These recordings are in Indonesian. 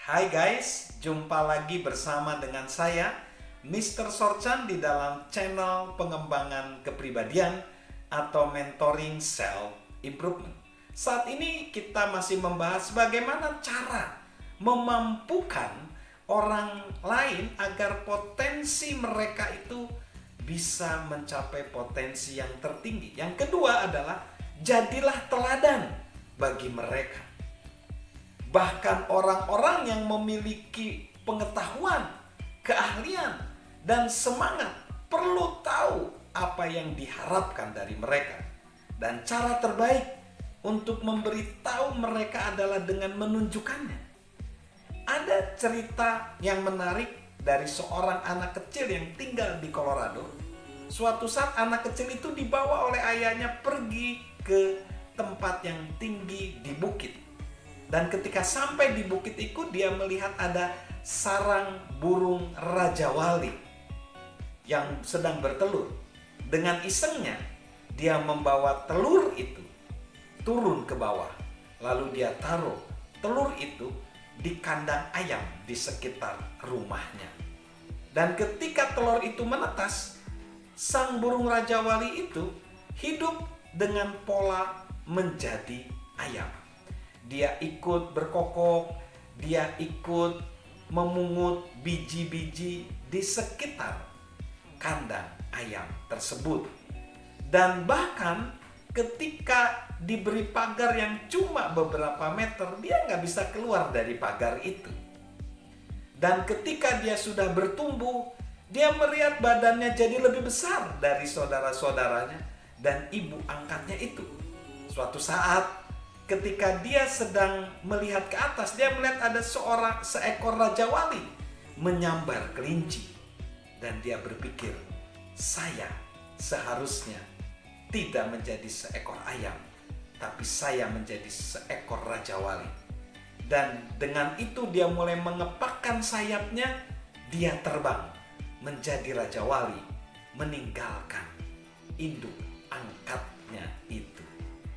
Hai guys, jumpa lagi bersama dengan saya Mr. Sorchan di dalam channel pengembangan kepribadian atau mentoring self improvement. Saat ini kita masih membahas bagaimana cara memampukan orang lain agar potensi mereka itu bisa mencapai potensi yang tertinggi. Yang kedua adalah jadilah teladan bagi mereka. Bahkan orang-orang yang memiliki pengetahuan, keahlian, dan semangat perlu tahu apa yang diharapkan dari mereka. Dan cara terbaik untuk memberitahu mereka adalah dengan menunjukkannya. Ada cerita yang menarik dari seorang anak kecil yang tinggal di Colorado. Suatu saat anak kecil itu dibawa oleh ayahnya pergi ke tempat yang tinggi di bukit. Dan ketika sampai di bukit itu, dia melihat ada sarang burung Raja Wali yang sedang bertelur. Dengan isengnya, dia membawa telur itu turun ke bawah. Lalu dia taruh telur itu di kandang ayam di sekitar rumahnya. Dan ketika telur itu menetas, sang burung Raja Wali itu hidup dengan pola menjadi ayam. Dia ikut berkokok, dia ikut memungut biji-biji di sekitar kandang ayam tersebut. Dan bahkan ketika diberi pagar yang cuma beberapa meter, dia nggak bisa keluar dari pagar itu. Dan ketika dia sudah bertumbuh, dia melihat badannya jadi lebih besar dari saudara-saudaranya dan ibu angkatnya itu. Suatu saat ketika dia sedang melihat ke atas, dia melihat ada seekor Raja Wali menyambar kelinci. Dan dia berpikir, saya seharusnya tidak menjadi seekor ayam, tapi saya menjadi seekor Raja Wali. Dan dengan itu dia mulai mengepakkan sayapnya, dia terbang menjadi Raja Wali, meninggalkan induk angkatnya itu.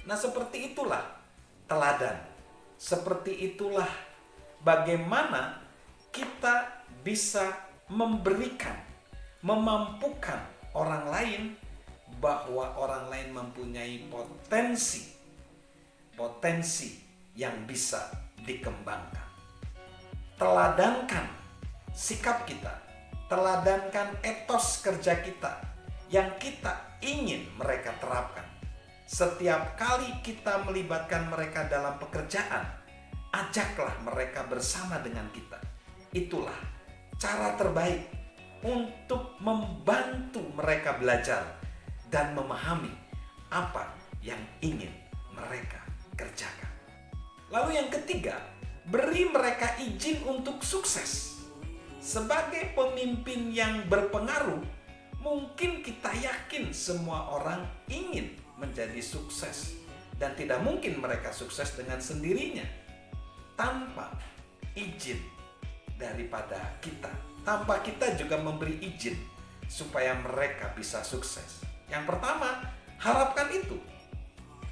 Nah, seperti itulah teladan. Seperti itulah bagaimana kita bisa memberikan, memampukan orang lain bahwa orang lain mempunyai potensi yang bisa dikembangkan. Teladankan sikap kita, teladankan etos kerja kita yang kita ingin mereka terapkan. Setiap kali kita melibatkan mereka dalam pekerjaan, ajaklah mereka bersama dengan kita. Itulah cara terbaik untuk membantu mereka belajar dan memahami apa yang ingin mereka kerjakan. Lalu yang ketiga, beri mereka izin untuk sukses. Sebagai pemimpin yang berpengaruh, mungkin kita yakin semua orang ingin menjadi sukses, dan tidak mungkin mereka sukses dengan sendirinya tanpa izin daripada kita, tanpa kita juga memberi izin supaya mereka bisa sukses. Yang pertama, harapkan itu.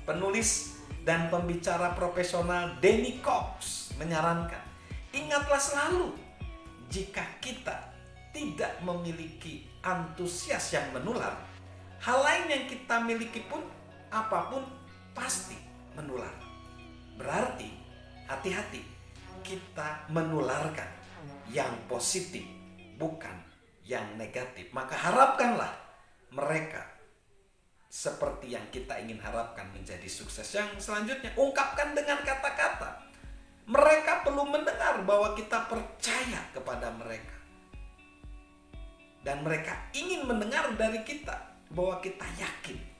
Penulis dan pembicara profesional Danny Cox menyarankan, ingatlah selalu, jika kita tidak memiliki antusias yang menular, hal lain yang kita miliki pun apapun pasti menular. Berarti hati-hati, kita menularkan yang positif, bukan yang negatif. Maka harapkanlah mereka seperti yang kita ingin harapkan menjadi sukses. Yang selanjutnya, ungkapkan dengan kata-kata. Mereka perlu mendengar bahwa kita percaya kepada mereka. Dan mereka ingin mendengar dari kita bahwa kita yakin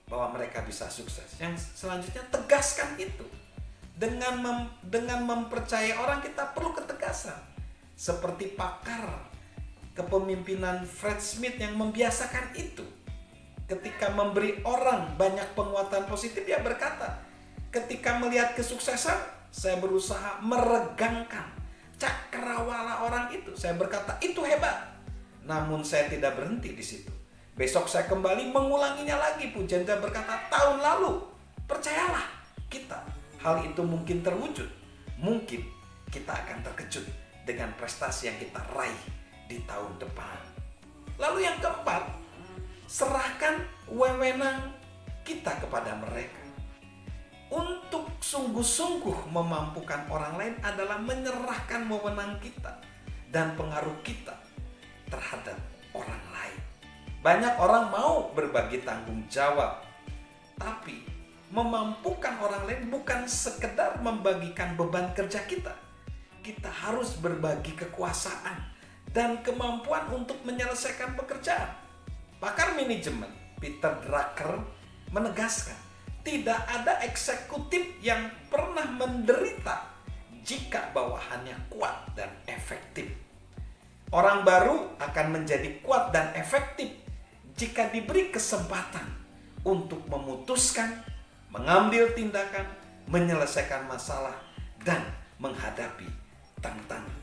bahwa mereka bisa sukses. Yang selanjutnya, tegaskan itu. Dengan mempercayai orang, kita perlu ketegasan. Seperti pakar kepemimpinan Fred Smith yang membiasakan itu. Ketika memberi orang banyak penguatan positif, dia berkata, ketika melihat kesuksesan, saya berusaha meregangkan cakrawala orang itu. Saya berkata, itu hebat. Namun saya tidak berhenti di situ. Besok saya kembali mengulanginya lagi. Pujian saya berkata, tahun lalu, percayalah kita, hal itu mungkin terwujud. Mungkin kita akan terkejut dengan prestasi yang kita raih di tahun depan. Lalu yang keempat, serahkan wewenang kita kepada mereka. Untuk sungguh-sungguh memampukan orang lain adalah menyerahkan wewenang kita dan pengaruh kita terhadap orang lain. Banyak orang mau berbagi tanggung jawab, tapi memampukan orang lain bukan sekedar membagikan beban kerja kita. Kita harus berbagi kekuasaan dan kemampuan untuk menyelesaikan pekerjaan. Pakar manajemen Peter Drucker menegaskan, tidak ada eksekutif yang pernah menderita jika bawahannya kuat dan efektif. Orang baru akan menjadi kuat dan efektif jika diberi kesempatan untuk memutuskan, mengambil tindakan, menyelesaikan masalah, dan menghadapi tantangan.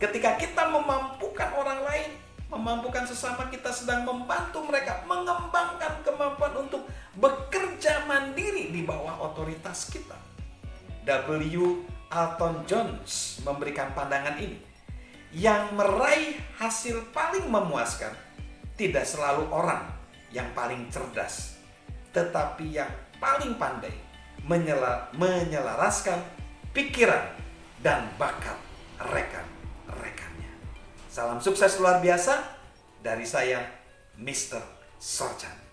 Ketika kita memampukan orang lain, memampukan sesama, kita sedang membantu mereka mengembangkan kemampuan untuk bekerja mandiri di bawah otoritas kita. W. Alton Jones memberikan pandangan ini. Yang meraih hasil paling memuaskan tidak selalu orang yang paling cerdas, tetapi yang paling pandai menyelaraskan pikiran dan bakat rekan-rekannya. Salam sukses luar biasa dari saya, Mr. Sorchan.